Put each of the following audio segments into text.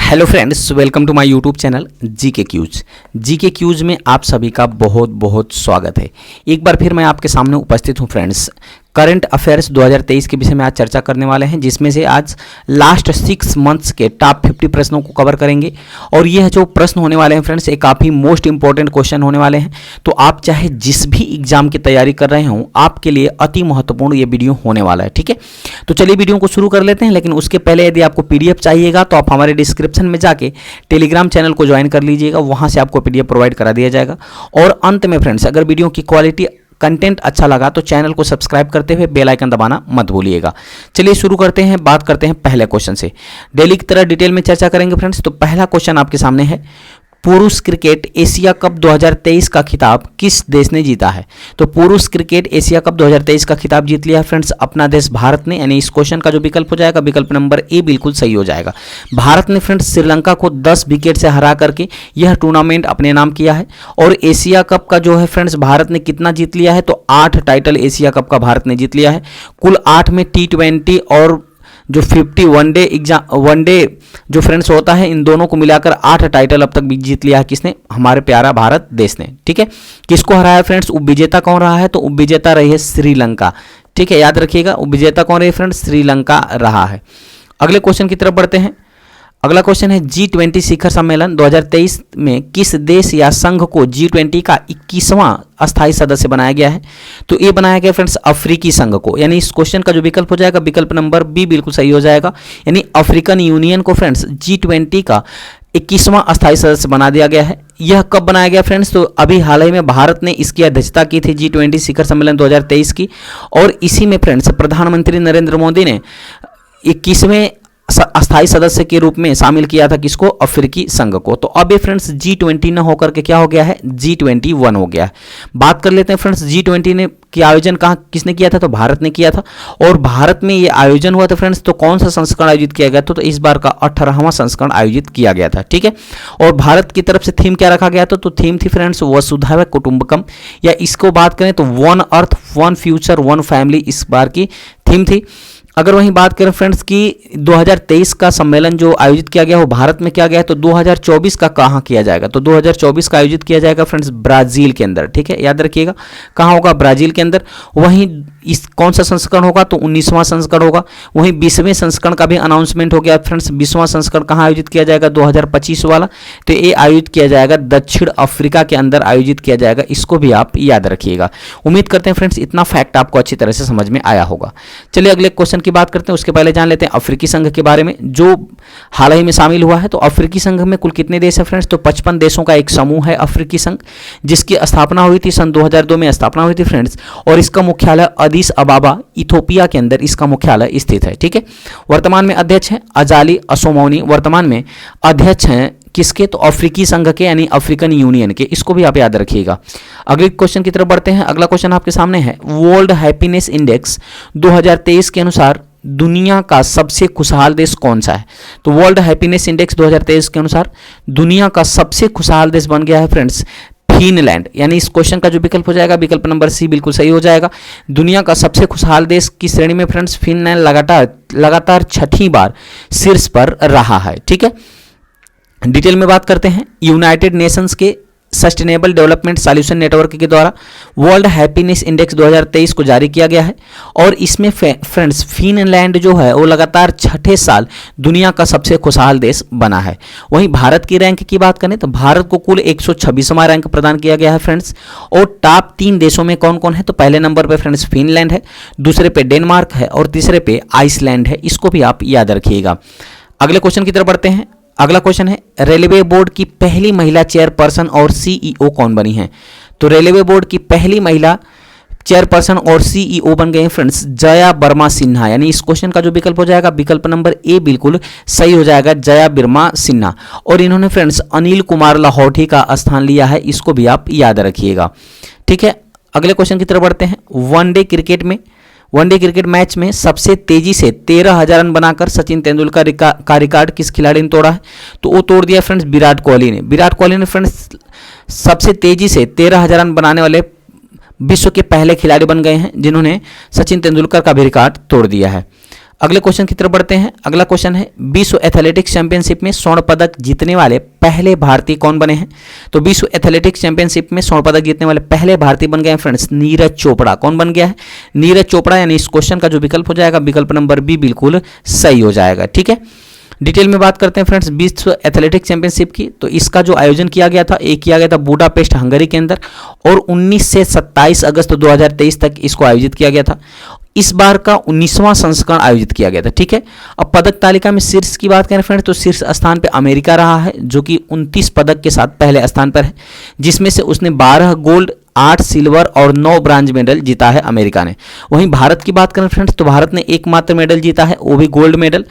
Hello friends, welcome to my YouTube channel GK quiz में आप सभी का बहुत बहुत स्वागत है। एक बार फिर मैं आपके सामने उपस्थित हूं फ्रेंड्स। करंट अफेयर्स 2023 के विषय में आज चर्चा करने वाले हैं, जिसमें से आज लास्ट 6 मंथ्स के टॉप 50 प्रश्नों को कवर करेंगे। और यह जो प्रश्न होने वाले हैं फ्रेंड्स, ये काफ़ी मोस्ट इंपॉर्टेंट क्वेश्चन होने वाले हैं। तो आप चाहे जिस भी एग्जाम की तैयारी कर रहे हों, आपके लिए अति महत्वपूर्ण ये वीडियो होने वाला है। ठीक है, तो चलिए वीडियो को शुरू कर लेते हैं। लेकिन उसके पहले यदि आपको पीडीएफ चाहिएगा तो आप हमारे डिस्क्रिप्शन में जाके टेलीग्राम चैनल को ज्वाइन कर लीजिएगा, वहाँ से आपको पीडीएफ प्रोवाइड करा दिया जाएगा। और अंत में फ्रेंड्स, अगर वीडियो की क्वालिटी कंटेंट अच्छा लगा तो चैनल को सब्सक्राइब करते हुए बेल आइकन दबाना मत भूलिएगा। चलिए शुरू करते हैं, बात करते हैं पहले क्वेश्चन से। डेली की तरह डिटेल में चर्चा करेंगे फ्रेंड्स। तो पहला क्वेश्चन आपके सामने है, पुरुष क्रिकेट एशिया कप 2023 का खिताब किस देश ने जीता है? तो पुरुष क्रिकेट एशिया कप 2023 का खिताब जीत लिया है फ्रेंड्स अपना देश भारत ने। यानी इस क्वेश्चन का जो विकल्प हो जाएगा, विकल्प नंबर ए बिल्कुल सही हो जाएगा। भारत ने फ्रेंड्स श्रीलंका को 10 विकेट से हरा करके यह टूर्नामेंट अपने नाम किया है। और एशिया कप का जो है फ्रेंड्स, भारत ने कितना जीत लिया है? तो 8 टाइटल एशिया कप का भारत ने जीत लिया है। कुल 8 में T20 और जो 50 वनडे जो फ्रेंड्स होता है, इन दोनों को मिलाकर 8 टाइटल अब तक भी जीत लिया है। किसने? हमारे प्यारा भारत देश ने। ठीक है, किसको हराया फ्रेंड्स? उपविजेता कौन रहा है? तो उपविजेता रही है श्रीलंका। ठीक है, याद रखिएगा, उपविजेता कौन रही फ्रेंड्स? श्रीलंका रहा है। अगले क्वेश्चन की तरफ बढ़ते हैं। अगला क्वेश्चन है, G20 शिखर सम्मेलन 2023 में किस देश या संघ को G20 का 21वां अस्थायी सदस्य बनाया गया है? तो ये बनाया गया फ्रेंड्स अफ्रीकी संघ को। यानी इस क्वेश्चन का जो विकल्प हो जाएगा, विकल्प नंबर बी बिल्कुल सही हो जाएगा। यानी अफ्रीकन यूनियन को फ्रेंड्स G20 का 21वां अस्थायी सदस्य बना दिया गया है। यह कब बनाया गया फ्रेंड्स? तो अभी हाल ही में भारत ने इसकी अध्यक्षता की थी, G20 शिखर सम्मेलन 2023 की। और इसी में फ्रेंड्स प्रधानमंत्री नरेंद्र मोदी ने 21वें अस्थायी सदस्य के रूप में शामिल किया था किसको? अफ्रीकी संघ को। तो अब ये फ्रेंड्स G20 न होकर के क्या हो गया है? G21 हो गया है। बात कर लेते हैं फ्रेंड्स, G20 ने की आयोजन कहाँ किसने किया था? तो भारत ने किया था। और भारत में ये आयोजन हुआ था फ्रेंड्स, तो कौन सा संस्करण आयोजित किया गया था? तो इस बार का 18वां संस्करण आयोजित किया गया था। ठीक है, और भारत की तरफ से थीम क्या रखा गया था? तो थीम थी फ्रेंड्स वसुधैव कुटुंबकम, या इसको बात करें तो one earth one future one family इस बार की थीम थी। अगर वहीं बात करें फ्रेंड्स की 2023 का सम्मेलन जो आयोजित किया गया वो भारत में किया गया है, तो 2024 का कहाँ किया जाएगा? तो 2024 का आयोजित किया जाएगा फ्रेंड्स ब्राजील के अंदर। ठीक है, याद रखिएगा कहाँ होगा? ब्राजील के अंदर। वहीं इस कौन सा संस्करण होगा? तो 19वां संस्करण होगा। वहीं 20वें संस्करण का भी अनाउंसमेंट हो गया फ्रेंड्स। 20वां संस्करण कहाँ आयोजित किया जाएगा? 2025 वाला। तो ये आयोजित किया जाएगा दक्षिण अफ्रीका के अंदर आयोजित किया जाएगा। इसको भी आप याद रखिएगा। उम्मीद करते हैं फ्रेंड्स इतना फैक्ट आपको अच्छी तरह से समझ में आया होगा। चलिए अगले क्वेश्चन की बात करते हैं। उसके पहले जान लेते हैं अफ्रीकी संघ के बारे में, जो हाल ही में शामिल हुआ है। तो अफ्रीकी संघ में कुल कितने देश है फ्रेंड्स? तो 55 देशों का एक समूह है अफ्रीकी संघ, जिसकी स्थापना हुई थी सन 2002 में स्थापना हुई थी फ्रेंड्स। और इसका मुख्यालय अदीस अबाबा इथोपिया के अंदर इसका मुख्यालय स्थित है। ठीक है, वर्तमान में अध्यक्ष हैं अजाली असोमौनी। वर्तमान में अध्यक्ष हैं किसके? तो अफ्रीकी संघ के, यानी अफ्रीकन यूनियन के। इसको भी आप याद रखिएगा। अगले क्वेश्चन की तरफ बढ़ते हैं। अगला क्वेश्चन आपके सामने है, वर्ल्ड हैप्पीनेस इंडेक्स 2023 के अनुसार दुनिया का सबसे खुशहाल देश कौन सा है? तो वर्ल्ड हैप्पीनेस इंडेक्स 2023 के अनुसार दुनिया का सबसे खुशहाल देश बन गया है फ्रेंड्स फिनलैंड। यानी इस क्वेश्चन का जो विकल्प हो जाएगा, विकल्प नंबर सी बिल्कुल सही हो जाएगा। दुनिया का सबसे खुशहाल देश की श्रेणी में फ्रेंड्स फिनलैंड लगातार 6ठी बार शीर्ष पर रहा है। ठीक है, डिटेल में बात करते हैं। यूनाइटेड नेशंस के सस्टेनेबल डेवलपमेंट सॉल्यूशन नेटवर्क के द्वारा वर्ल्ड हैप्पीनेस इंडेक्स 2023 को जारी किया गया है। और इसमें फ्रेंड्स फिनलैंड जो है वो लगातार 6ठे साल दुनिया का सबसे खुशहाल देश बना है। वहीं भारत की रैंक की बात करें तो भारत को कुल 126वां रैंक प्रदान किया गया है फ्रेंड्स। और टॉप 3 देशों में कौन कौन है? तो पहले नंबर पर फ्रेंड्स फिनलैंड है, दूसरे पे डेनमार्क है और तीसरे पे आइसलैंड है। इसको भी आप याद रखिएगा। अगले क्वेश्चन की तरफ बढ़ते हैं। अगला क्वेश्चन है, रेलवे बोर्ड की पहली महिला चेयरपर्सन और सीईओ कौन बनी है? तो रेलवे बोर्ड की पहली महिला चेयरपर्सन और सीईओ बन गए हैं फ्रेंड्स जया वर्मा सिन्हा। यानी इस क्वेश्चन का जो विकल्प हो जाएगा, विकल्प नंबर ए बिल्कुल सही हो जाएगा, जया वर्मा सिन्हा। और इन्होंने फ्रेंड्स अनिल कुमार लाहौटी का स्थान लिया है। इसको भी आप याद रखिएगा। ठीक है, अगले क्वेश्चन की तरफ बढ़ते हैं। वनडे क्रिकेट मैच में सबसे तेजी से 13,000 रन बनाकर सचिन तेंदुलकर का रिकॉर्ड किस खिलाड़ी ने तोड़ा है? तो वो तोड़ दिया फ्रेंड्स विराट कोहली ने। विराट कोहली ने फ्रेंड्स सबसे तेजी से 13,000 रन बनाने वाले विश्व के पहले खिलाड़ी बन गए हैं, जिन्होंने सचिन तेंदुलकर का भी रिकॉर्ड तोड़ दिया है। अगले क्वेश्चन की तरफ बढ़ते हैं। अगला क्वेश्चन है विश्व एथलेटिक्स चैंपियनशिप में स्वर्ण पदक जीतने वाले पहले भारतीय कौन बने हैं? तो विश्व एथलेटिक्स चैंपियनशिप में स्वर्ण पदक जीतने वाले पहले भारतीय बन गए हैं फ्रेंड्स नीरज चोपड़ा। कौन बन गया है? नीरज चोपड़ा। यानी इस क्वेश्चन का जो विकल्प हो जाएगा विकल्प नंबर बी बिल्कुल सही हो जाएगा। ठीक है, डिटेल में बात करते हैं फ्रेंड्स विश्व एथलेटिक्स चैंपियनशिप की। तो इसका जो आयोजन किया गया था एक किया गया था बुडापेस्ट हंगरी के अंदर और 19 से 27 अगस्त 2023 तक इसको आयोजित किया गया था। इस बार का 19वां संस्करण आयोजित किया गया था। ठीक है, अब पदक तालिका में शीर्ष की बात करें फ्रेंड्स तो शीर्ष स्थान पे अमेरिका रहा है जो कि 29 पदक के साथ पहले स्थान पर है, जिसमें से उसने 12 गोल्ड 8 सिल्वर और 9 ब्रांज मेडल जीता है अमेरिका ने। वहीं भारत की बात करें फ्रेंड्स तो भारत ने एकमात्र मेडल जीता है, वो भी गोल्ड मेडल।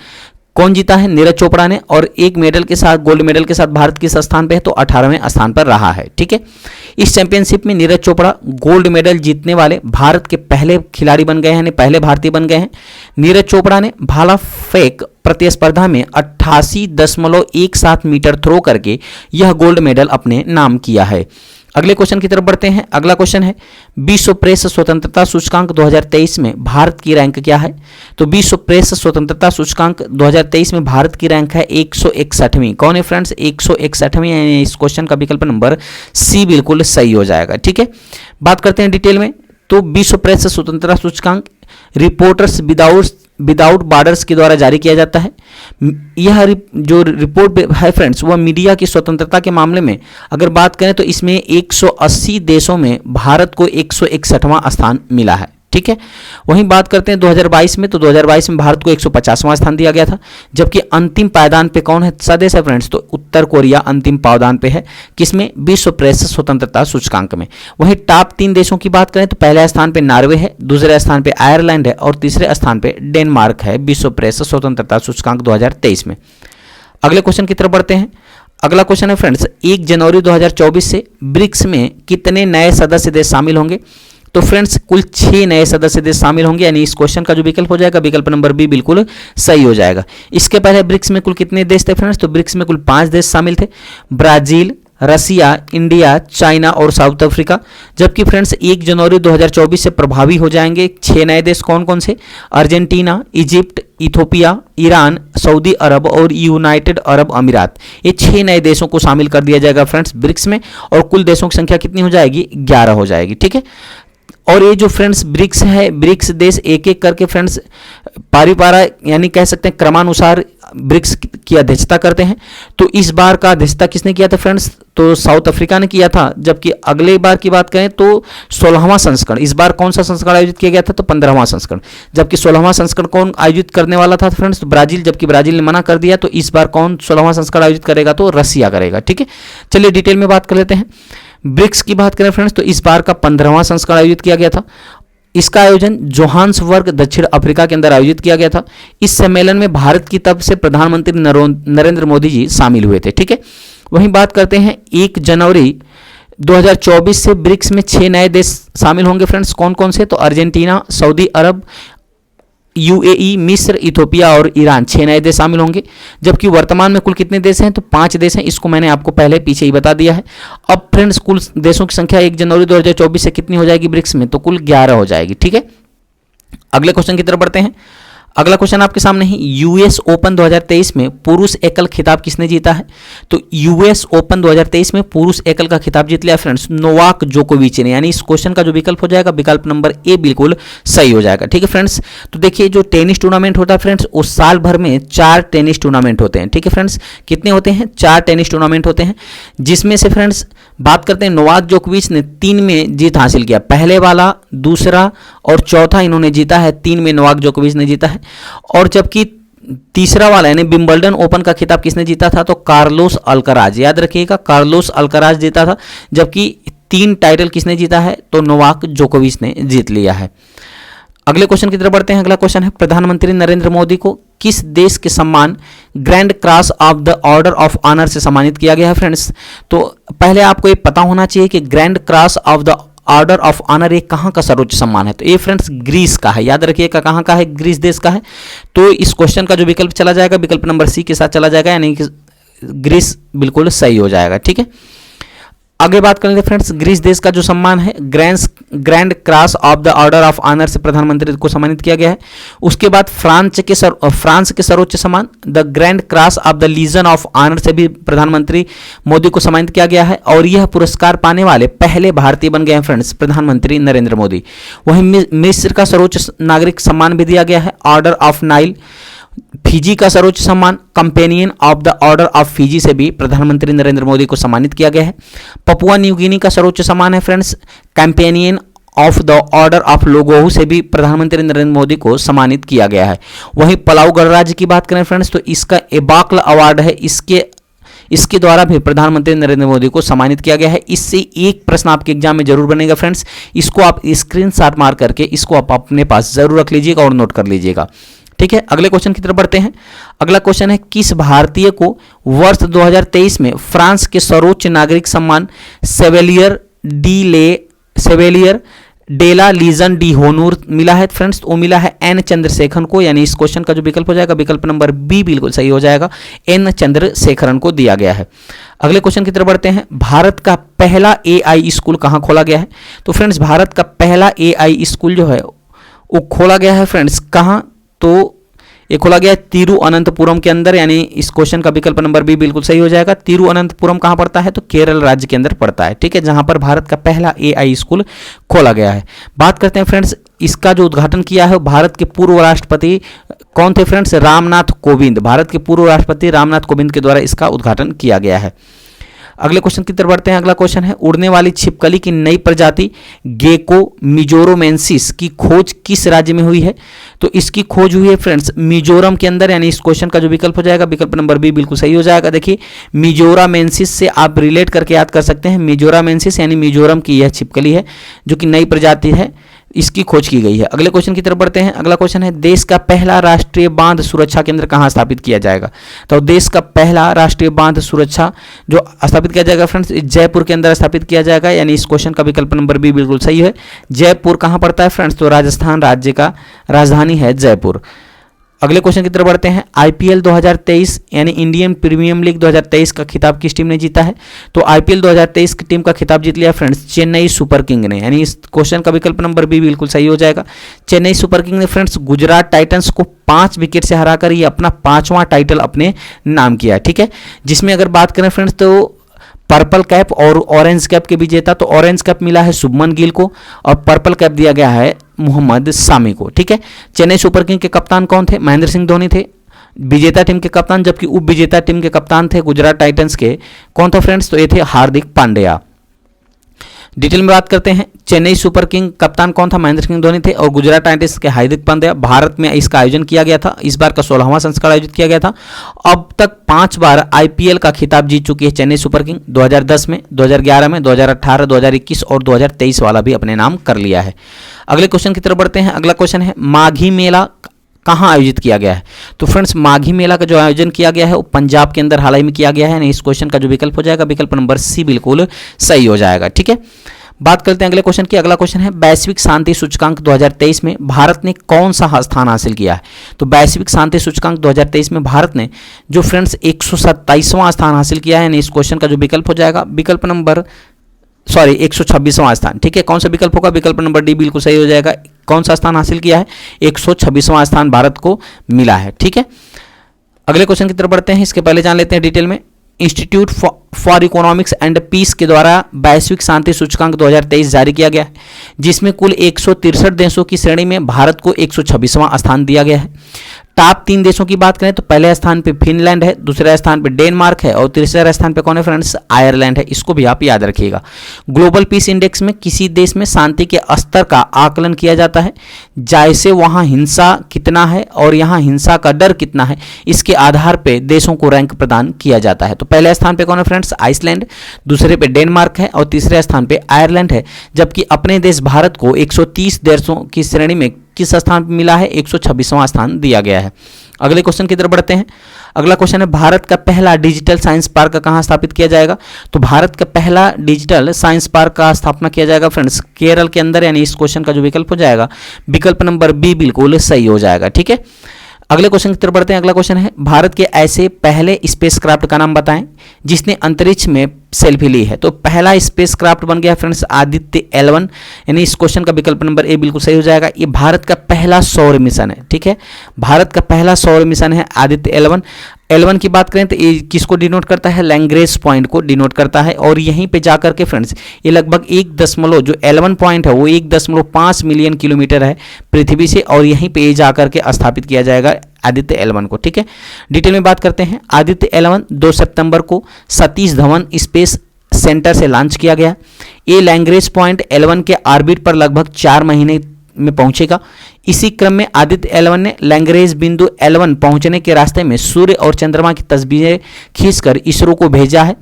कौन जीता है? नीरज चोपड़ा ने। और एक मेडल के साथ गोल्ड मेडल के साथ भारत किस स्थान पे है? तो 18वें स्थान पर रहा है। ठीक है, इस चैंपियनशिप में नीरज चोपड़ा गोल्ड मेडल जीतने वाले भारत के पहले खिलाड़ी बन गए हैं, यानी पहले भारतीय बन गए हैं। नीरज चोपड़ा ने भाला फेंक प्रतिस्पर्धा में 88.17 मीटर थ्रो करके यह गोल्ड मेडल अपने नाम किया है। अगले क्वेश्चन की तरफ बढ़ते हैं। अगला क्वेश्चन है विश्व प्रेस स्वतंत्रता सूचकांक 2023 में भारत की रैंक क्या है? तो विश्व प्रेस स्वतंत्रता सूचकांक 2023 में भारत की रैंक है 161वीं। कौन है फ्रेंड्स? 161वीं। यानी इस क्वेश्चन का विकल्प नंबर सी बिल्कुल सही हो जाएगा। ठीक है, बात करते हैं डिटेल में। तो विश्व प्रेस स्वतंत्रता सूचकांक रिपोर्टर्स विदाउट बॉर्डर्स के द्वारा जारी किया जाता है। यह जो रिपोर्ट है फ्रेंड्स वह मीडिया की स्वतंत्रता के मामले में अगर बात करें तो इसमें 180 देशों में भारत को 161वां स्थान मिला है। ठीक है, वहीं बात करते हैं 2022 में। तो 2022 में भारत को 150वां स्थान दिया गया था, जबकि अंतिम पायदान पे कौन है सदेश है फ्रेंड्स? तो उत्तर कोरिया अंतिम पायदान पे है। किसमें? विश्व प्रेस स्वतंत्रता सूचकांक में। वहीं टॉप 3 देशों की बात करें तो पहले स्थान पे नॉर्वे है, दूसरे स्थान पे आयरलैंड है और तीसरे स्थान पे डेनमार्क है विश्व प्रेस स्वतंत्रता सूचकांक 2023 में। अगले क्वेश्चन की तरफ बढ़ते हैं। अगला क्वेश्चन है फ्रेंड्स 1 जनवरी 2024 से ब्रिक्स में कितने नए सदस्य देश शामिल होंगे? तो फ्रेंड्स कुल 6 नए सदस्य देश शामिल होंगे। यानी इस क्वेश्चन का जो विकल्प हो जाएगा विकल्प नंबर बी बिल्कुल सही हो जाएगा। इसके पहले ब्रिक्स में कुल कितने देश थे फ्रेंड्स? तो ब्रिक्स में कुल 5 देश शामिल थे, ब्राजील, रसिया, इंडिया, चाइना और साउथ अफ्रीका। जबकि फ्रेंड्स 1 जनवरी 2024 से प्रभावी हो जाएंगे 6 नए देश। कौन कौन से? Argentina, Egypt, Ethiopia, Iran, Saudi Arab और यूनाइटेड अरब अमीरात। ये 6 नए देशों को शामिल कर दिया जाएगा फ्रेंड्स ब्रिक्स में और कुल देशों की संख्या कितनी हो जाएगी? 11 हो जाएगी। ठीक है, और ये जो फ्रेंड्स ब्रिक्स है, ब्रिक्स देश एक एक करके फ्रेंड्स पारीपारा यानी कह सकते हैं क्रमानुसार ब्रिक्स की अध्यक्षता करते हैं। तो इस बार का अध्यक्षता किसने किया था फ्रेंड्स? तो साउथ अफ्रीका ने किया था। जबकि अगले बार की बात करें तो 16वां संस्करण, इस बार कौन सा संस्करण आयोजित किया गया था? तो 15वां संस्करण। जबकि 16वां संस्करण कौन आयोजित करने वाला था फ्रेंड्स? तो ब्राजील। जबकि ब्राजील ने मना कर दिया। तो इस बार कौन 16वां संस्करण आयोजित करेगा? तो रसिया करेगा। ठीक है, चलिए डिटेल में बात कर लेते हैं। ब्रिक्स की बात करें फ्रेंड्स तो इस बार का 15वां संस्करण आयोजित किया गया था। इसका आयोजन जोहान्सबर्ग दक्षिण अफ्रीका के अंदर आयोजित किया गया था। इस सम्मेलन में भारत की तरफ से प्रधानमंत्री नरेंद्र मोदी जी शामिल हुए थे। ठीक है, वहीं बात करते हैं 1 जनवरी 2024 से ब्रिक्स में 6 नए देश शामिल होंगे फ्रेंड्स। कौन कौन से? तो अर्जेंटीना, सऊदी अरब, यूएई, मिस्र, इथोपिया और ईरान 6 नए देश शामिल होंगे। जबकि वर्तमान में कुल कितने देश हैं? तो 5 देश हैं। इसको मैंने आपको पहले पीछे ही बता दिया है। अब फ्रेंड्स कुल देशों की संख्या 1 जनवरी 2024 से कितनी हो जाएगी ब्रिक्स में? तो कुल 11 हो जाएगी। ठीक है, अगले क्वेश्चन की तरफ बढ़ते हैं। अगला क्वेश्चन आपके सामने ही यूएस ओपन 2023 में पुरुष एकल खिताब किसने जीता है? तो यूएस ओपन 2023 में पुरुष एकल का खिताब जीत लिया फ्रेंड्स नोवाक जोकोविच ने। यानी इस क्वेश्चन का जो विकल्प हो जाएगा विकल्प नंबर ए बिल्कुल सही हो जाएगा। ठीक है फ्रेंड्स, तो देखिए जो टेनिस टूर्नामेंट होता है फ्रेंड्स उस साल भर में 4 टेनिस टूर्नामेंट होते हैं। ठीक है फ्रेंड्स, कितने होते हैं? 4 टेनिस टूर्नामेंट होते हैं, जिसमें से फ्रेंड्स बात करते हैं नोवाक जोकोविच ने 3 में जीत हासिल किया। पहले वाला, दूसरा और चौथा इन्होंने जीता है। 3 में नोवाक जोकोविच ने जीता है। और जबकि तीसरा वाला यानी विंबलडन ओपन का खिताब किसने जीता था? तो कार्लोस अल्कराज। याद रखिएगा कार्लोस अल्कराज जीता था। जबकि 3 टाइटल किसने जीता है? तो नोवाक जोकोविच ने जीत लिया है। अगले क्वेश्चन की तरफ बढ़ते हैं। अगला क्वेश्चन है प्रधानमंत्री नरेंद्र मोदी को किस देश के सम्मान grand cross of the order of honour से सम्मानित किया गया है फ्रेंड्स? तो पहले आपको ये पता होना चाहिए कि grand cross of the order of honour ये कहाँ का सर्वोच्च सम्मान है? तो ये फ्रेंड्स ग्रीस का है। याद रखिएगा कहाँ का है? ग्रीस देश का है। तो इस क्वेश्चन का जो विकल्प चला जाएगा विकल्प नंबर सी के साथ चला जाएगा, यानी कि ग्रीस बिल्कुल सही हो जाएगा। ठीक है, आगे बात करेंगे फ्रेंड्स, ग्रीस देश का जो सम्मान है grand cross of the order of honour से प्रधानमंत्री को सम्मानित किया गया है। उसके बाद फ्रांस के सर्वोच्च सम्मान the grand cross of the legion of honour से भी प्रधानमंत्री मोदी को सम्मानित किया गया है और यह पुरस्कार पाने वाले पहले भारतीय बन गए हैं फ्रेंड्स प्रधानमंत्री नरेंद्र मोदी। वहीं मिस्र का सर्वोच्च नागरिक सम्मान भी दिया गया है ऑर्डर ऑफ नाइल। फिजी का सर्वोच्च सम्मान companion of the order of Fiji से भी प्रधानमंत्री नरेंद्र मोदी को सम्मानित किया गया है। पपुआ न्यू गिनी का सर्वोच्च सम्मान है friends companion of the order of लोगोहू से भी प्रधानमंत्री नरेंद्र मोदी को सम्मानित किया गया है। वहीं पलाऊ गणराज्य की बात करें फ्रेंड्स तो इसका एबाकल अवार्ड है, इसके द्वारा भी प्रधानमंत्री नरेंद्र मोदी को सम्मानित किया गया है। इससे एक प्रश्न आपके एग्जाम में जरूर बनेगा फ्रेंड्स, इसको आप स्क्रीनशॉट मार करके इसको आप अपने पास जरूर रख लीजिएगा और नोट कर लीजिएगा। ठीक है, अगले क्वेश्चन की तरफ बढ़ते हैं। अगला क्वेश्चन है, किस भारतीय को वर्ष 2023 में फ्रांस के सर्वोच्च नागरिक सम्मान सेवेलियर डेला लीजन डी होनूर मिला है फ्रेंड्स? वो मिला है एन चंद्रशेखरन को, यानी इस क्वेश्चन का जो विकल्प हो जाएगा विकल्प नंबर बी बिल्कुल सही हो जाएगा, एन चंद्रशेखरन को दिया गया है। अगले क्वेश्चन की तरफ बढ़ते हैं, भारत का पहला एआई स्कूल कहाँ खोला गया है? तो फ्रेंड्स भारत का पहला एआई स्कूल जो है वो खोला गया है फ्रेंड्स कहाँ? तो ये खोला गया है तिरुअनंतपुरम के अंदर, यानी इस क्वेश्चन का विकल्प नंबर बी बिल्कुल सही हो जाएगा। तिरुअनंतपुरम कहाँ पड़ता है? तो केरल राज्य के अंदर पड़ता है। ठीक है, जहां पर भारत का पहला एआई स्कूल खोला गया है। बात करते हैं फ्रेंड्स, इसका जो उद्घाटन किया है भारत के पूर्व राष्ट्रपति कौन थे फ्रेंड्स? रामनाथ कोविंद। भारत के पूर्व राष्ट्रपति रामनाथ कोविंद के द्वारा इसका उद्घाटन किया गया है। अगले क्वेश्चन की तरफ बढ़ते हैं। अगला क्वेश्चन है, उड़ने वाली छिपकली की नई प्रजाति गेको मिजोरोमेंसिस की खोज किस राज्य में हुई है? तो इसकी खोज हुई है फ्रेंड्स मिजोरम के अंदर, यानी इस क्वेश्चन का जो विकल्प हो जाएगा विकल्प नंबर बी बिल्कुल सही हो जाएगा। देखिए मिजोरामेंसिस से आप रिलेट करके याद कर सकते हैं, मिजोरामेंसिस यानी मिजोरम की यह छिपकली है जो कि नई प्रजाति है, इसकी खोज की गई है। अगले क्वेश्चन की तरफ बढ़ते हैं। अगला क्वेश्चन है, देश का पहला राष्ट्रीय बांध सुरक्षा केंद्र कहां स्थापित किया जाएगा? तो देश का पहला राष्ट्रीय बांध सुरक्षा जो स्थापित किया जाएगा फ्रेंड्स जयपुर के अंदर स्थापित किया जाएगा, यानी इस क्वेश्चन का विकल्प नंबर बी बिल्कुल सही है। जयपुर कहां पड़ता है फ्रेंड्स? तो राजस्थान राज्य का राजधानी है जयपुर। अगले क्वेश्चन की तरफ बढ़ते हैं, आईपीएल 2023 यानी इंडियन प्रीमियर लीग 2023 का खिताब किस टीम ने जीता है? तो आईपीएल 2023 की टीम का खिताब जीत लिया फ्रेंड्स चेन्नई सुपर किंग ने, यानी इस क्वेश्चन का विकल्प नंबर बी बिल्कुल सही हो जाएगा। चेन्नई सुपर किंग ने फ्रेंड्स गुजरात टाइटंस को 5 विकेट से हराकर ये अपना 5वां टाइटल अपने नाम किया। ठीक है, जिसमें अगर बात करें फ्रेंड्स तो पर्पल कैप और ऑरेंज कैप के विजेता, तो ऑरेंज कैप मिला है शुभमन गिल को और पर्पल कैप दिया गया है मोहम्मद सामी को। ठीक है, चेन्नई सुपर किंग के कप्तान कौन थे? महेंद्र सिंह धोनी थे विजेता टीम के कप्तान, जबकि उप विजेता टीम के कप्तान थे गुजरात टाइटंस के कौन था फ्रेंड्स? तो ये थे हार्दिक पांड्या। डिटेल में बात करते हैं, चेन्नई सुपर किंग कप्तान कौन था? महेंद्र सिंह धोनी थे और गुजरात टाइटंस के हार्दिक पांड्या। भारत में इसका आयोजन किया गया था, इस बार का 16वां संस्करण आयोजित किया गया था। अब तक 5 बार आईपीएल का खिताब जीत चुकी है चेन्नई सुपर किंग, 2010 में, 2011 में, 2018, 2021 और 2023 वाला भी अपने नाम कर लिया है। अगले क्वेश्चन की तरफ बढ़ते हैं। अगला क्वेश्चन है, माघी मेला कहाँ आयोजित किया गया है? तो फ्रेंड्स माघी मेला का जो आयोजन किया गया है वो पंजाब के अंदर हाल ही में किया गया है। इस क्वेश्चन का जो विकल्प हो जाएगा विकल्प नंबर सी बिल्कुल सही हो जाएगा। ठीक है, बात करते हैं अगले क्वेश्चन की। अगला क्वेश्चन है, वैश्विक शांति सूचकांक 2023 में भारत ने कौन सा स्थान हासिल किया है? तो वैश्विक शांति सूचकांक 2023 में भारत ने जो फ्रेंड्स 127वां स्थान हासिल किया है। इस क्वेश्चन का जो विकल्प हो जाएगा विकल्प नंबर 126वां स्थान। ठीक है, कौन सा विकल्प होगा? विकल्प नंबर डी बिल्कुल सही हो जाएगा। कौन सा स्थान हासिल किया है? 126वां स्थान भारत को मिला है। ठीक है, अगले क्वेश्चन की तरफ बढ़ते हैं। इसके पहले जान लेते हैं डिटेल में, institute for economics and peace के द्वारा वैश्विक शांति सूचकांक 2023 जारी किया गया है, जिसमें कुल 163 देशों की श्रेणी में भारत को 126वां स्थान दिया गया है। टॉप 3 देशों की बात करें तो पहले स्थान पे फिनलैंड है, दूसरे स्थान पे डेनमार्क है और तीसरे स्थान पे कौन है फ्रेंड्स? आयरलैंड है। इसको भी आप याद रखिएगा। ग्लोबल पीस इंडेक्स में किसी देश में शांति के स्तर का आकलन किया जाता है, जैसे वहाँ हिंसा कितना है और यहाँ हिंसा का डर कितना है, इसके आधार पर देशों को रैंक प्रदान किया जाता है। तो पहले स्थान पर कौन है फ्रेंड्स? आइसलैंड, दूसरे पे डेनमार्क है और तीसरे स्थान पे आयरलैंड है। जबकि अपने देश भारत को 130 देशों की श्रेणी में किस स्थान पर मिला है? 126वां स्थान दिया गया है। अगले क्वेश्चन की तरफ बढ़ते हैं। अगला क्वेश्चन है, भारत का पहला डिजिटल साइंस पार्क कहां स्थापित किया जाएगा? तो भारत का पहला डिजिटल साइंस पार्क का स्थापना किया जाएगा फ्रेंड्स केरल के अंदर, यानी इस क्वेश्चन का जो विकल्प हो जाएगा विकल्प नंबर बी बिल्कुल सही हो जाएगा। ठीक है, अगले क्वेश्चन की तरफ बढ़ते हैं। अगला क्वेश्चन है, भारत के ऐसे पहले स्पेसक्राफ्ट का नाम बताएं जिसने अंतरिक्ष में सेल्फी ली है। तो पहला स्पेसक्राफ्ट बन गया फ्रेंड्स आदित्य L1, यानी इस क्वेश्चन का विकल्प नंबर ए बिल्कुल सही हो जाएगा। ये भारत का पहला सौर मिशन है, ठीक है, भारत का पहला सौर मिशन है आदित्य L1। L1 की बात करें तो ये किसको डिनोट करता है, लैग्रेंज पॉइंट को डिनोट करता है। और यहीं पे जाकर के फ्रेंड्स ये लगभग 1 जो L1 पॉइंट है वो 1.5 मिलियन किलोमीटर है पृथ्वी से, और यहीं पे जाकर के स्थापित किया जाएगा आदित्य L1 को, ठीक है। डिटेल में बात करते हैं। आदित्य L1 2 सितंबर को सतीश धवन स्पेस सेंटर से लॉन्च किया गया। ये लैग्रेंज पॉइंट L1 के ऑर्बिट पर लगभग 4 महीने में पहुंचेगा। इसी क्रम में आदित्य L1 ने लैग्रेंज बिंदु L1 पहुंचने के रास्ते में सूर्य और चंद्रमा की तस्वीरें खींचकर इसरो को भेजा है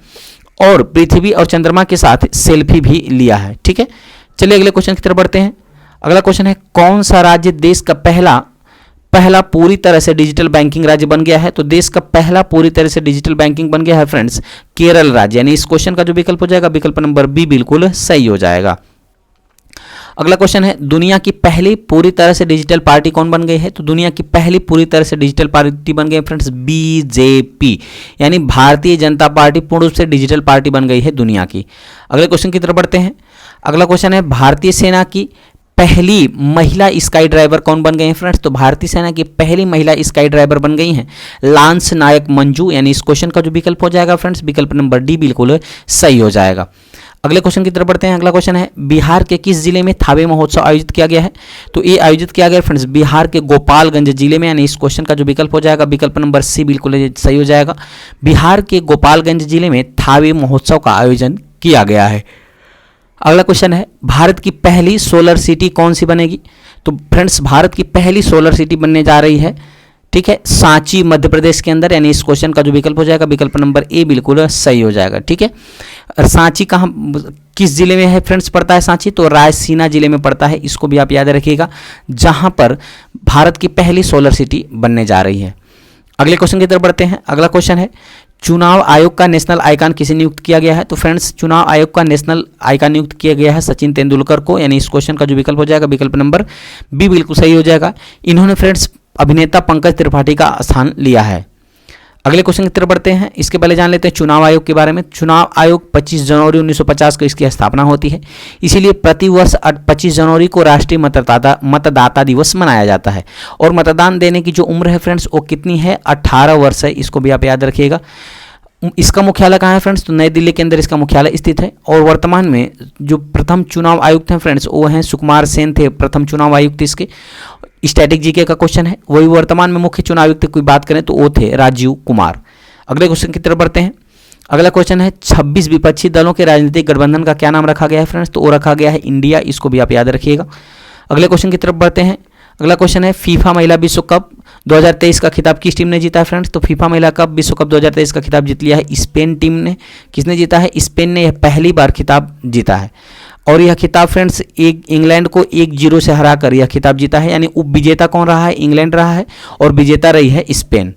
और पृथ्वी और चंद्रमा के साथ सेल्फी भी लिया है, ठीक है। चलिए अगले क्वेश्चन की तरफ बढ़ते हैं। अगला क्वेश्चन है, कौन सा राज्य देश का पहला पूरी तरह से डिजिटल बैंकिंग राज्य बन गया है। तो देश का पहला पूरी तरह से डिजिटल बैंकिंग बन गया है फ्रेंड्स केरल राज्य, यानी इस क्वेश्चन का जो विकल्प हो जाएगा विकल्प नंबर बी बिल्कुल सही हो जाएगा। अगला क्वेश्चन है, दुनिया की पहली पूरी तरह से डिजिटल पार्टी कौन बन गई है। तो दुनिया की पहली पूरी तरह से डिजिटल पार्टी बन गई है फ्रेंड्स बीजेपी, यानी भारतीय जनता पार्टी पूर्ण रूप से डिजिटल पार्टी बन गई है दुनिया की। अगले क्वेश्चन की तरफ बढ़ते हैं। अगला क्वेश्चन है, भारतीय सेना की पहली महिला स्काई ड्राइवर कौन बन गई हैं फ्रेंड्स। तो भारतीय सेना की पहली महिला स्काई ड्राइवर बन गई हैं लांस नायक मंजू, यानी इस क्वेश्चन का जो विकल्प हो जाएगा फ्रेंड्स विकल्प नंबर डी बिल्कुल सही हो जाएगा। अगले क्वेश्चन की तरफ बढ़ते हैं। अगला क्वेश्चन है, बिहार के किस जिले में थावे महोत्सव आयोजित किया गया है। तो ये आयोजित किया गया फ्रेंड्स बिहार के गोपालगंज जिले में, यानी इस क्वेश्चन का जो विकल्प हो जाएगा विकल्प नंबर सी बिल्कुल सही हो जाएगा। बिहार के गोपालगंज जिले में थावे महोत्सव का आयोजन किया गया है। अगला क्वेश्चन है, भारत की पहली सोलर सिटी कौन सी बनेगी। तो फ्रेंड्स भारत की पहली सोलर सिटी बनने जा रही है, ठीक है, सांची मध्य प्रदेश के अंदर, यानी इस क्वेश्चन का जो विकल्प हो जाएगा विकल्प नंबर ए बिल्कुल सही हो जाएगा, ठीक है। सांची कहाँ किस जिले में है फ्रेंड्स पड़ता है सांची, तो रायसीना जिले में पड़ता है, इसको भी आप याद रखिएगा, जहां पर भारत की पहली सोलर सिटी बनने जा रही है। अगले क्वेश्चन की तरफ बढ़ते हैं। अगला क्वेश्चन है, चुनाव आयोग का नेशनल आइकॉन किसे नियुक्त किया गया है। तो फ्रेंड्स चुनाव आयोग का नेशनल आइकॉन नियुक्त किया गया है सचिन तेंदुलकर को, यानी इस क्वेश्चन का जो विकल्प हो जाएगा विकल्प नंबर बी बिल्कुल सही हो जाएगा। इन्होंने फ्रेंड्स अभिनेता पंकज त्रिपाठी का स्थान लिया है। अगले क्वेश्चन की तरफ बढ़ते हैं। इसके पहले जान लेते हैं चुनाव आयोग के बारे में। चुनाव आयोग 25 जनवरी 1950 को इसकी स्थापना होती है, इसीलिए प्रतिवर्ष 25 जनवरी को राष्ट्रीय मतदाता दिवस मनाया जाता है। और मतदान देने की जो उम्र है फ्रेंड्स वो कितनी है, 18 वर्ष है, इसको भी आप याद रखिएगा। इसका मुख्यालय कहाँ है फ्रेंड्स, तो नई दिल्ली के अंदर इसका मुख्यालय स्थित है। और वर्तमान में जो प्रथम चुनाव आयुक्त हैं फ्रेंड्स वो हैं सुकुमार सेन थे प्रथम चुनाव आयुक्त इसके। स्टैटिक जीके का क्वेश्चन है, वही वर्तमान में मुख्य चुनाव आयुक्त की बात करें तो वो थे राजीव कुमार। अगले क्वेश्चन की तरफ बढ़ते हैं। अगला क्वेश्चन है, 26 विपक्षी दलों के राजनीतिक गठबंधन का क्या नाम रखा गया है फ्रेंड्स, तो वो रखा गया है इंडिया, इसको भी आप याद रखिएगा। अगले क्वेश्चन की तरफ बढ़ते हैं। अगला क्वेश्चन है, फीफा महिला विश्व कप 2023 का खिताब किस टीम ने जीता है फ्रेंड्स। तो फीफा महिला कप विश्व कप 2023 का खिताब जीत लिया है स्पेन टीम ने। किसने जीता है, स्पेन ने यह पहली बार खिताब जीता है। और यह खिताब फ्रेंड्स इंग्लैंड को 1-0 से हराकर यह खिताब जीता है, यानी उप विजेता कौन रहा है, इंग्लैंड रहा है, और विजेता रही है स्पेन।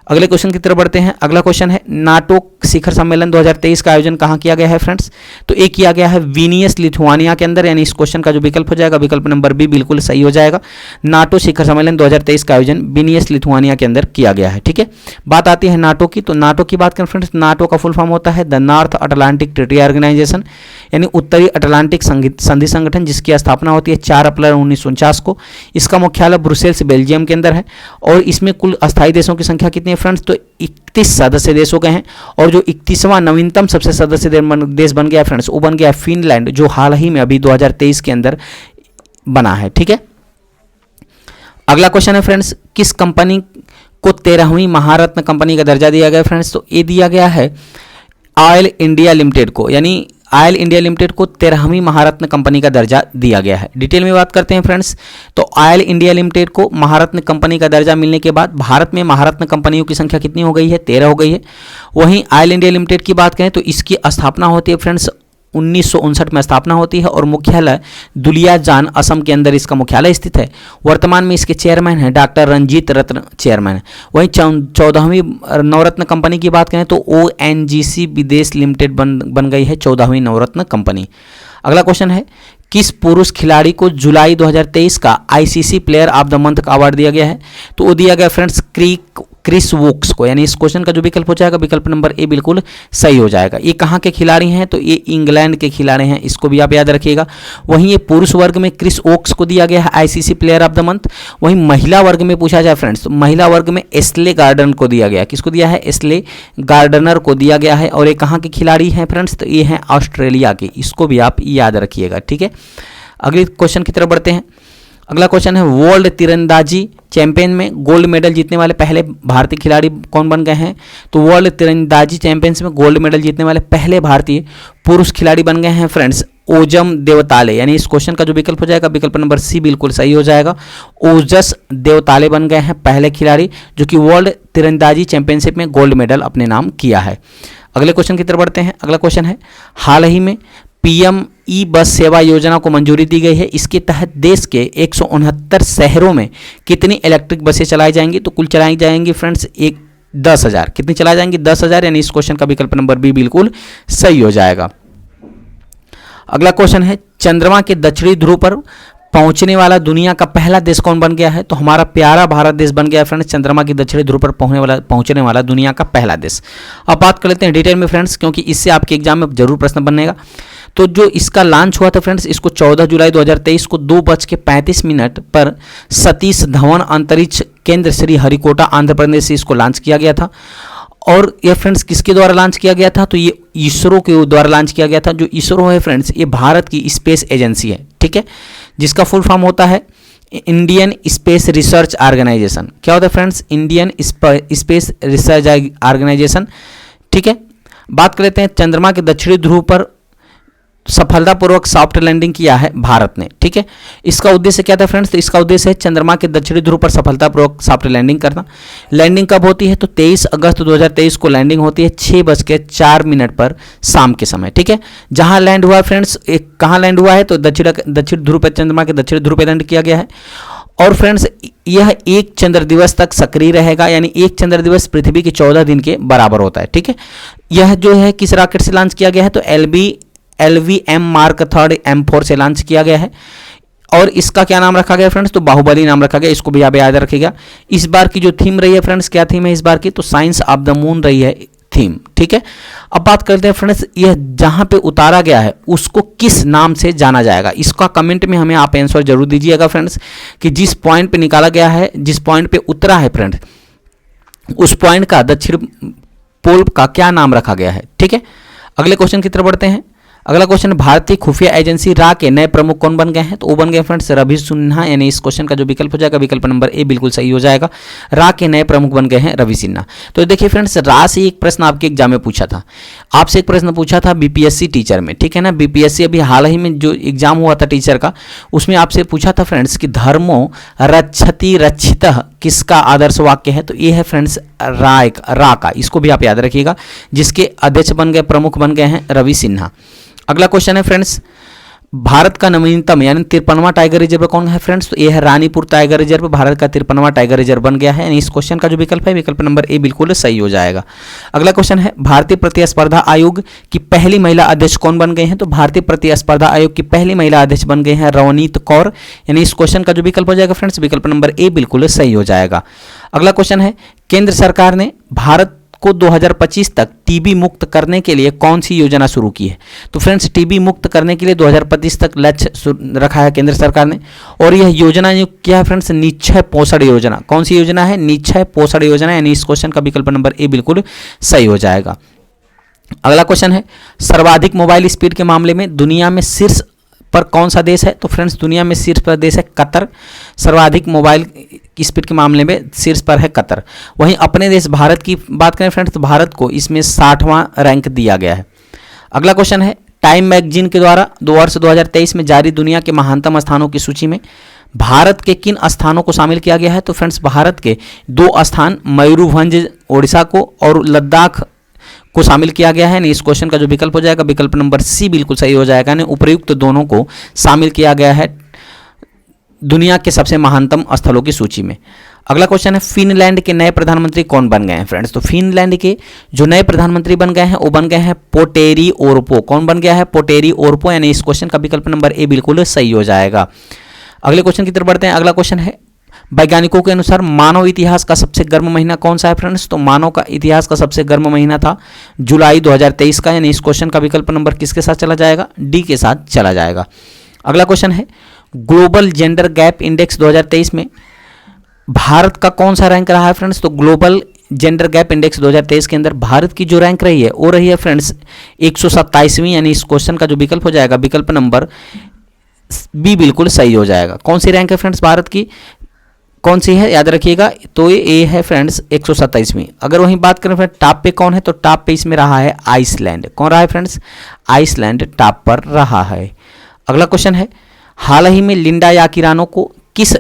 अगले क्वेश्चन की तरफ बढ़ते हैं। अगला क्वेश्चन है, नाटो शिखर सम्मेलन 2023 का आयोजन कहाँ किया गया है फ्रेंड्स। तो ये किया गया है विनियस लिथुआनिया के अंदर, यानी इस क्वेश्चन का जो विकल्प हो जाएगा विकल्प नंबर बी बिल्कुल सही हो जाएगा। नाटो शिखर सम्मेलन 2023 का आयोजन विनियस लिथुआनिया के अंदर किया गया है, ठीक है। बात आती है नाटो की, तो नाटो की बात करें फ्रेंड्स, नाटो का फुल फॉर्म होता है the North Atlantic Treaty Organisation, यानी उत्तरी अटलांटिक संधि संगठन, जिसकी स्थापना होती है 4 अप्रैल 1949 को। इसका मुख्यालय ब्रुसेल्स बेल्जियम के अंदर है। और इसमें कुल अस्थायी देशों की संख्या कितनी है फ्रेंड्स, तो 31 सदस्य देशों के हैं। और जो 31वां नवीनतम सबसे सदस्य देश बन गया फ्रेंड्स वो बन गया फिनलैंड, जो हाल ही में अभी 2023 के अंदर बना है, ठीक है। अगला क्वेश्चन है फ्रेंड्स, किस कंपनी को 13वीं महारत्न कंपनी का दर्जा दिया गया फ्रेंड्स। तो ये दिया गया है ऑयल इंडिया लिमिटेड को, यानी ऑयल इंडिया लिमिटेड को 13वीं महारत्न कंपनी का दर्जा दिया गया है। डिटेल में बात करते हैं फ्रेंड्स, तो ऑयल इंडिया लिमिटेड को महारत्न कंपनी का दर्जा मिलने के बाद भारत में महारत्न कंपनियों की संख्या कितनी हो गई है, 13 हो गई है। वहीं ऑयल इंडिया लिमिटेड की बात करें तो इसकी स्थापना होती है फ्रेंड्स 1959 में स्थापना होती है और मुख्यालय दुलियाजान असम के अंदर इसका मुख्यालय स्थित है। वर्तमान में इसके चेयरमैन हैं डॉक्टर रंजीत रत्न चेयरमैन है। वहीं 14वीं नवरत्न कंपनी की बात करें तो ONGC विदेश लिमिटेड बन गई है 14वीं नवरत्न कंपनी। अगला क्वेश्चन है, किस पुरुष खिलाड़ी को जुलाई 2023 का ICC player of the month का अवार्ड दिया गया है? तो वो दिया गया फ्रेंड्स क्रिस वोक्स को, यानी इस क्वेश्चन का जो विकल्प हो जाएगा विकल्प नंबर ए बिल्कुल सही हो जाएगा। ये कहाँ के खिलाड़ी हैं? तो ये इंग्लैंड के खिलाड़ी हैं, इसको भी आप याद रखिएगा। वहीं ये पुरुष वर्ग में क्रिस वोक्स को दिया गया है ICC player of the month. वहीं महिला वर्ग में पूछा जाए फ्रेंड्स, तो महिला वर्ग में एस्ले गार्डन को दिया गया। किसको दिया है? एस्ले गार्डनर को दिया गया है। और ये कहाँ के खिलाड़ी हैं फ्रेंड्स? तो ये हैं ऑस्ट्रेलिया के, इसको भी आप याद रखिएगा, ठीक है। अगले क्वेश्चन की तरफ बढ़ते हैं। अगला क्वेश्चन है, वर्ल्ड तीरंदाजी चैंपियन में गोल्ड मेडल जीतने वाले पहले भारतीय खिलाड़ी कौन बन गए हैं? तो वर्ल्ड तीरंदाजी चैंपियंस में गोल्ड मेडल जीतने वाले पहले भारतीय पुरुष खिलाड़ी बन गए हैं फ्रेंड्स ओजम देवताले, यानी इस क्वेश्चन का जो विकल्प हो जाएगा विकल्प नंबर सी बिल्कुल सही हो जाएगा। ओजस देवताले बन गए हैं पहले खिलाड़ी जो कि वर्ल्ड तीरंदाजी चैंपियनशिप में गोल्ड मेडल अपने नाम किया है। अगले क्वेश्चन की तरफ बढ़ते हैं। अगला क्वेश्चन है, हाल ही में पीएम ई बस सेवा योजना को मंजूरी दी गई है। इसके तहत देश के 169 शहरों में कितनी इलेक्ट्रिक बसें चलाई जाएंगी? तो कुल चलाई जाएंगी फ्रेंड्स 10,000। कितनी चलाई जाएंगी? 10,000, यानी इस क्वेश्चन का विकल्प नंबर बी बिल्कुल सही हो जाएगा। अगला क्वेश्चन है, चंद्रमा के दक्षिणी ध्रुव पर पहुंचने वाला दुनिया का पहला देश कौन बन गया है? तो हमारा प्यारा भारत देश बन गया है फ्रेंड्स चंद्रमा की दक्षिणी ध्रुव पर पहुंचने वाला दुनिया का पहला देश। अब बात कर लेते हैं डिटेल में फ्रेंड्स, क्योंकि इससे आपके एग्जाम में जरूर प्रश्न बनेगा। तो जो इसका लॉन्च हुआ था फ्रेंड्स, इसको 14 जुलाई 2023 को 2:35 पर सतीश धवन अंतरिक्ष केंद्र श्रीहरिकोटा आंध्र प्रदेश से इसको लॉन्च किया गया था। और ये फ्रेंड्स किसके द्वारा लॉन्च किया गया था? तो ये इसरो के द्वारा लॉन्च किया गया था। जो इसरो है फ्रेंड्स, ये भारत की स्पेस एजेंसी है, ठीक है, जिसका फुल फॉर्म होता है इंडियन स्पेस रिसर्च ऑर्गेनाइजेशन। क्या होता है friends? Indian space research organisation, ठीक है। बात कर लेते हैं, चंद्रमा के दक्षिणी ध्रुव पर सफलतापूर्वक सॉफ्ट लैंडिंग किया है भारत ने, ठीक है। इसका उद्देश्य क्या था फ्रेंड्स? तो इसका उद्देश्य है चंद्रमा के दक्षिणी ध्रुव पर सफलतापूर्वक सॉफ्ट लैंडिंग करना। लैंडिंग कब होती है? तो 23 अगस्त 2023 को लैंडिंग होती है 6:04 पर शाम के समय, ठीक है। जहां लैंड हुआ फ्रेंड्स, कहाँ लैंड हुआ है? तो दक्षिण ध्रुव पर, चंद्रमा के दक्षिणी ध्रुव पर लैंड किया गया है। और फ्रेंड्स यह एक चंद्र दिवस तक सक्रिय रहेगा, यानी एक चंद्र दिवस पृथ्वी के 14 दिन के बराबर होता है, ठीक है। यह जो है किस रॉकेट से लॉन्च किया गया है? तो LVM मार्क 3 M4 से लॉन्च किया गया है। और इसका क्या नाम रखा गया फ्रेंड्स? तो बाहुबली नाम रखा गया। इसको भी आप याद रखिएगा। इस बार की जो थीम रही है फ्रेंड्स, क्या थीम है इस बार की? तो साइंस ऑफ द मून रही है थीम, ठीक है। अब बात करते हैं फ्रेंड्स, यह जहां पे उतारा गया है उसको किस नाम से जाना जाएगा? इसका कमेंट में हमें आप आंसर जरूर दीजिएगा फ्रेंड्स, कि जिस पॉइंट पे निकाला गया है, जिस पॉइंट पे उतरा है फ्रेंड्स, उस पॉइंट का दक्षिण पोल का क्या नाम रखा गया है, ठीक है। अगले क्वेश्चन की तरफ बढ़ते हैं। अगला क्वेश्चन, भारतीय खुफिया एजेंसी रा के नए प्रमुख कौन बन गए हैं? तो वो बन गए फ्रेंड्स रवि सिन्हा, यानी इस क्वेश्चन का जो विकल्प हो जाएगा विकल्प नंबर ए बिल्कुल सही हो जाएगा। रा के नए प्रमुख बन गए हैं रवि सिन्हा। तो देखिए फ्रेंड्स, रा से एक प्रश्न आपके एग्जाम में पूछा था, आपसे एक प्रश्न पूछा था बीपीएससी टीचर में, ठीक है ना। बीपीएससी अभी हाल ही में जो एग्जाम हुआ था टीचर का, उसमें आपसे पूछा था फ्रेंड्स कि धर्मो रक्षति रक्षितः किसका आदर्श वाक्य है? तो ये है फ्रेंड्स रा का, इसको भी आप याद रखिएगा, जिसके अध्यक्ष बन गए, प्रमुख बन गए हैं रवि सिन्हा। अगला क्वेश्चन है फ्रेंड्स, भारत का नवीनतम यानी 53वां टाइगर रिजर्व कौन है फ्रेंड्स? तो यह है रानीपुर टाइगर रिजर्व, भारत का 53वां टाइगर रिजर्व बन गया है। यानी इस क्वेश्चन का जो विकल्प है विकल्प नंबर ए बिल्कुल सही हो जाएगा। अगला क्वेश्चन है, भारतीय प्रतिस्पर्धा आयोग की पहली महिला अध्यक्ष कौन बन गई हैं? तो भारतीय प्रतिस्पर्धा आयोग की पहली महिला अध्यक्ष बन गई हैं रवनीत कौर। यानी इस क्वेश्चन का जो विकल्प हो जाएगा फ्रेंड्स विकल्प नंबर ए बिल्कुल सही हो जाएगा। अगला क्वेश्चन है, केंद्र सरकार ने भारत को 2025 तक टीबी मुक्त करने के लिए कौन सी योजना शुरू की है? तो फ्रेंड्स टीबी मुक्त करने के लिए 2025 तक लक्ष्य रखा है केंद्र सरकार ने। और यह योजना जो क्या है फ्रेंड्स? निश्चय पोषण योजना। कौन सी योजना है? निश्चय पोषण योजना। यानी इस क्वेश्चन का विकल्प नंबर ए बिल्कुल सही हो जाएगा। अगला क्वेश्चन है, सर्वाधिक मोबाइल स्पीड के मामले में दुनिया में शीर्ष पर कौन सा देश है? तो फ्रेंड्स दुनिया में शीर्ष पर देश है कतर। सर्वाधिक मोबाइल की स्पीड के मामले में शीर्ष पर है कतर। वहीं अपने देश भारत की बात करें फ्रेंड्स, तो भारत को इसमें 60वां रैंक दिया गया है। अगला क्वेश्चन है, टाइम मैगजीन के द्वारा वर्ष 2023 में जारी दुनिया के महानतम स्थानों की सूची में भारत के किन स्थानों को शामिल किया गया है? तो फ्रेंड्स भारत के 2 स्थान मयूरभंज ओडिशा को और लद्दाख को शामिल किया गया है। इस क्वेश्चन का जो विकल्प हो जाएगा विकल्प नंबर सी बिल्कुल सही हो जाएगा। यानी उपयुक्त दोनों को शामिल किया गया है दुनिया के सबसे महानतम स्थलों की सूची में। अगला क्वेश्चन है फिनलैंड के नए प्रधानमंत्री कौन बन गए हैं फ्रेंड्स। तो फिनलैंड के जो नए प्रधानमंत्री बन गए हैं वो बन गए हैं पोटेरी ओरपो। कौन बन गया है? पोटेरी ओरपो, यानी इस क्वेश्चन का विकल्प नंबर ए बिल्कुल सही हो जाएगा। अगले क्वेश्चन की तरफ बढ़ते हैं। अगला क्वेश्चन है वैज्ञानिकों के अनुसार मानव इतिहास का सबसे गर्म महीना कौन सा है फ्रेंड्स। तो मानव का इतिहास का सबसे गर्म महीना था जुलाई 2023 का, यानी इस क्वेश्चन का विकल्प नंबर किसके साथ चला जाएगा? डी के साथ चला जाएगा। अगला क्वेश्चन है ग्लोबल जेंडर गैप इंडेक्स 2023 में भारत का कौन सा रैंक रहा है फ्रेंड्स। तो ग्लोबल जेंडर गैप इंडेक्स 2023 के अंदर भारत की जो रैंक रही है वो रही है फ्रेंड्स 127वीं, यानी इस क्वेश्चन का जो विकल्प हो जाएगा विकल्प नंबर बी बिल्कुल सही हो जाएगा। कौन सी रैंक है फ्रेंड्स भारत की, कौन सी है याद रखिएगा, तो ये ए है फ्रेंड्स 127वीं। अगर वहीं बात करें फ्रेंड्स टॉप पे कौन है, तो टॉप पे इसमें रहा है आइसलैंड। कौन रहा है फ्रेंड्स? आइसलैंड टॉप पर रहा है। अगला क्वेश्चन है हाल ही में लिंडा याकिरानो को किस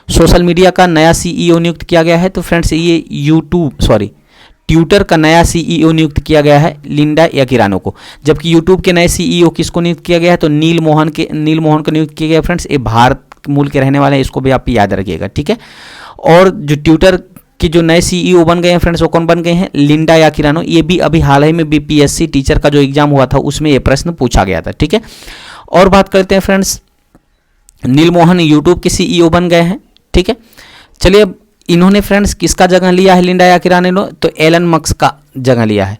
सोशल मीडिया का नया सीईओ नियुक्त किया गया है। तो फ्रेंड्स ये ट्विटर का नया सीईओ नियुक्त किया गया है लिंडा याकिरानो को, जबकि यूट्यूब के नए सीईओ किसको नियुक्त किया गया है? तो नील मोहन को नियुक्त किया गया फ्रेंड्स। ये भारत मूल के रहने वाले हैं, इसको भी आप याद रखिएगा, ठीक है। और जो ट्विटर के जो नए सीईओ बन गए हैं फ्रेंड्स वो कौन बन गए हैं? लिंडा याकिरानो। ये भी अभी हाल ही में बीपीएससी टीचर का जो एग्जाम हुआ था उसमें ये प्रश्न पूछा गया था, ठीक है। और बात करते हैं फ्रेंड्स नील मोहन यूट्यूब के सीईओ बन गए हैं, ठीक है। चलिए अब इन्होंने फ्रेंड्स किसका जगह लिया है लिंडा याकिरानो ने? तो एलन मस्क का जगह लिया है।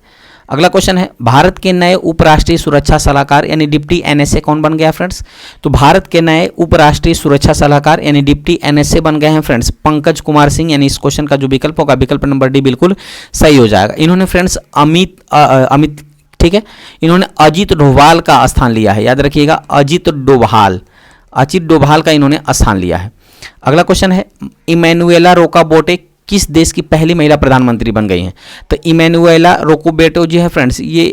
अगला क्वेश्चन है भारत के नए उपराष्ट्रीय सुरक्षा सलाहकार यानी डिप्टी एनएसए कौन बन गया फ्रेंड्स। तो भारत के नए उपराष्ट्रीय सुरक्षा सलाहकार यानी डिप्टी एनएसए बन गए हैं फ्रेंड्स पंकज कुमार सिंह, यानी इस क्वेश्चन का जो विकल्प होगा विकल्प नंबर डी बिल्कुल सही हो जाएगा। इन्होंने फ्रेंड्स अमित ठीक है, इन्होंने अजीत डोभाल का स्थान लिया है, याद रखिएगा अजीत डोभाल का इन्होंने स्थान लिया है। अगला क्वेश्चन है इमैनुएला रोकाबोटे किस देश की पहली महिला प्रधानमंत्री बन गई हैं। तो इमैनुएला रोकाबोटे जो है फ्रेंड्स ये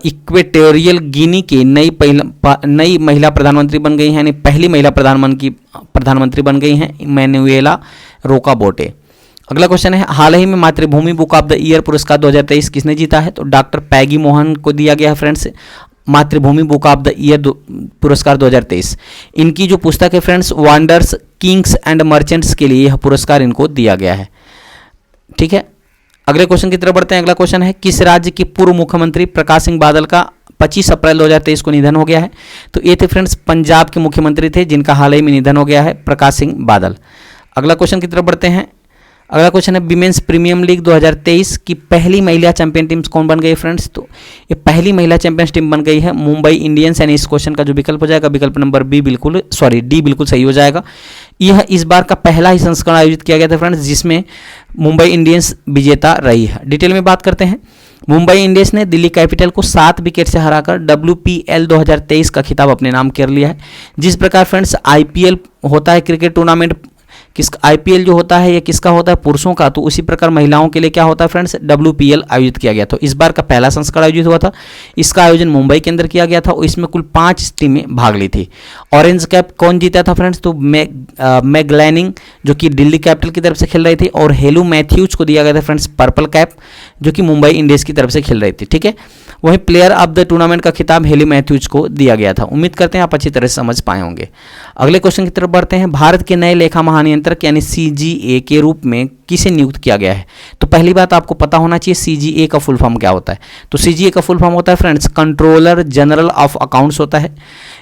इक्वेटोरियल गिनी की नई महिला प्रधानमंत्री बन गई हैं, यानी पहली महिला प्रधानमंत्री बन गई हैं इमैनुएला रोकाबोटे। अगला क्वेश्चन है हाल ही में मातृभूमि बुक ऑफ द ईयर पुरस्कार 2023 किसने जीता है। तो डॉक्टर पैगी मोहन को दिया गया है फ्रेंड्स मातृभूमि बुक ऑफ द ईयर पुरस्कार 2023। इनकी जो पुस्तक है friends wonders Kings and merchants के लिए यह पुरस्कार इनको दिया गया है, ठीक है। अगले क्वेश्चन की तरफ बढ़ते हैं। अगला क्वेश्चन है किस राज्य के पूर्व मुख्यमंत्री प्रकाश सिंह बादल का 25 अप्रैल 2023 को निधन हो गया है। तो ये थे फ्रेंड्स पंजाब के मुख्यमंत्री थे जिनका हाल ही में निधन हो गया है प्रकाश सिंह बादल। अगला क्वेश्चन की तरफ बढ़ते हैं। अगला क्वेश्चन है विमेंस प्रीमियम लीग 2023 की पहली महिला चैंपियन टीम कौन बन गई फ्रेंड्स। तो ये पहली महिला चैंपियंस टीम बन गई है मुंबई इंडियंस, यानी इस क्वेश्चन का जो विकल्प हो जाएगा विकल्प नंबर डी बिल्कुल सही हो जाएगा। यह इस बार का पहला ही संस्करण आयोजित किया गया था फ्रेंड्स जिसमें मुंबई इंडियंस विजेता रही है। डिटेल में बात करते हैं। मुंबई इंडियंस ने दिल्ली कैपिटल को 7 विकेट से हराकर WPL 2023 का खिताब अपने नाम कर लिया है। जिस प्रकार फ्रेंड्स IPL होता है क्रिकेट टूर्नामेंट, IPL जो होता है ये किसका होता है? पुरुषों का। तो उसी प्रकार महिलाओं के लिए क्या होता है फ्रेंड्स? WPL आयोजित किया गया। तो इस बार का पहला संस्करण आयोजित हुआ था, इसका आयोजन मुंबई के अंदर किया गया था और इसमें कुल 5 टीमें भाग ली थी। ऑरेंज कैप कौन जीता था फ्रेंड्स? तो मैगलैनिंग जो कि दिल्ली कैपिटल की तरफ से खेल रही थी, और हेलू मैथ्यूज को दिया गया था फ्रेंड्स पर्पल कैप जो कि मुंबई इंडियंस की तरफ से खेल रही थी, ठीक है। वहीं प्लेयर ऑफ द टूर्नामेंट का खिताब हेली मैथ्यूज को दिया गया था। उम्मीद करते हैं आप अच्छी तरह से समझ पाए होंगे। अगले क्वेश्चन की तरफ बढ़ते हैं। भारत के नए लेखा महानियंत्रक यानी CGA के रूप में किसे नियुक्त किया गया है। तो पहली बात आपको पता होना चाहिए CGA का फुल फॉर्म क्या होता है। तो CGA का फुल फॉर्म होता है friends controller general of accounts होता है।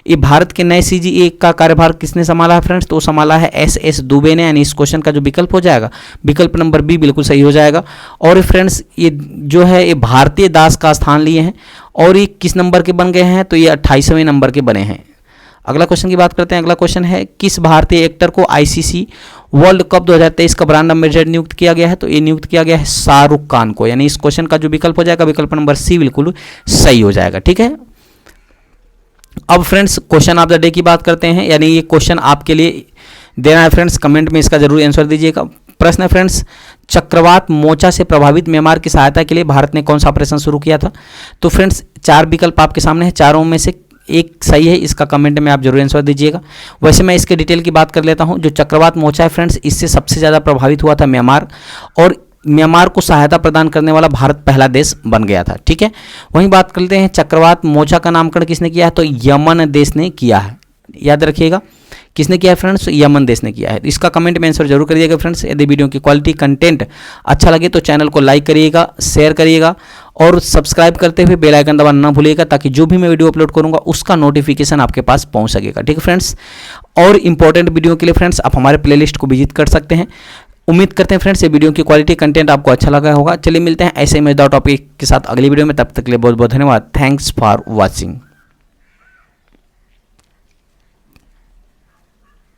ये भारत के नए CGA का कार्यभार किसने संभाला है फ्रेंड्स? तो संभाला है SS दुबे ने, यानी इस क्वेश्चन का जो विकल्प हो जाएगा विकल्प नंबर बी बिल्कुल सही हो जाएगा। और फ्रेंड्स ये जो है ये भारतीय दास का स्थान लिए हैं और ये किस नंबर के बन गए हैं? तो ये 28वें नंबर के बने हैं। अगला क्वेश्चन की बात करते हैं। अगला क्वेश्चन है किस भारतीय एक्टर को ICC वर्ल्ड कप 2023 का ब्रांड एम्बेसडर नियुक्त किया गया है। तो ये नियुक्त किया गया है शाहरुख खान को, यानी इस क्वेश्चन का जो विकल्प हो जाएगा विकल्प नंबर सी बिल्कुल सही हो जाएगा, ठीक है। अब friends question of the day की बात करते हैं, यानी ये क्वेश्चन आपके लिए देना है फ्रेंड्स, कमेंट में इसका जरूर आंसर दीजिएगा। प्रश्न है फ्रेंड्स चक्रवात मोचा से प्रभावित म्यांमार की सहायता के लिए भारत ने कौन सा ऑपरेशन शुरू किया था। तो फ्रेंड्स 4 विकल्प आपके सामने है, चारों में से एक सही है, इसका कमेंट में आप जरूर आंसर दीजिएगा। वैसे मैं इसके डिटेल की बात कर लेता हूं। जो चक्रवात मोचा है फ्रेंड्स इससे सबसे ज़्यादा प्रभावित हुआ था म्यांमार, और म्यांमार को सहायता प्रदान करने वाला भारत पहला देश बन गया था, ठीक है। वहीं बात करते हैं चक्रवात मोचा का नामकरण किसने किया है। तो यमन देश ने किया है, याद रखिएगा किसने किया है फ्रेंड्स? यमन देश ने किया है। इसका कमेंट में आंसर जरूर करिएगा फ्रेंड्स। यदि वीडियो की क्वालिटी कंटेंट अच्छा लगे तो चैनल को लाइक करिएगा, शेयर करिएगा और सब्सक्राइब करते हुए बेल आइकन दबाना ना भूलिएगा, ताकि जो भी मैं वीडियो अपलोड करूंगा उसका नोटिफिकेशन आपके पास पहुंच सकेगा। ठीक है फ्रेंड्स, और इंपॉर्टेंट वीडियो के लिए फ्रेंड्स आप हमारे प्लेलिस्ट को विजिट कर सकते हैं। उम्मीद करते हैं फ्रेंड्स ये वीडियो की क्वालिटी कंटेंट आपको अच्छा लगा होगा। चलिए मिलते हैं ऐसे ही मजेदार टॉपिक के साथ अगली वीडियो में, तब तक के लिए बहुत बहुत धन्यवाद। Thanks for watching.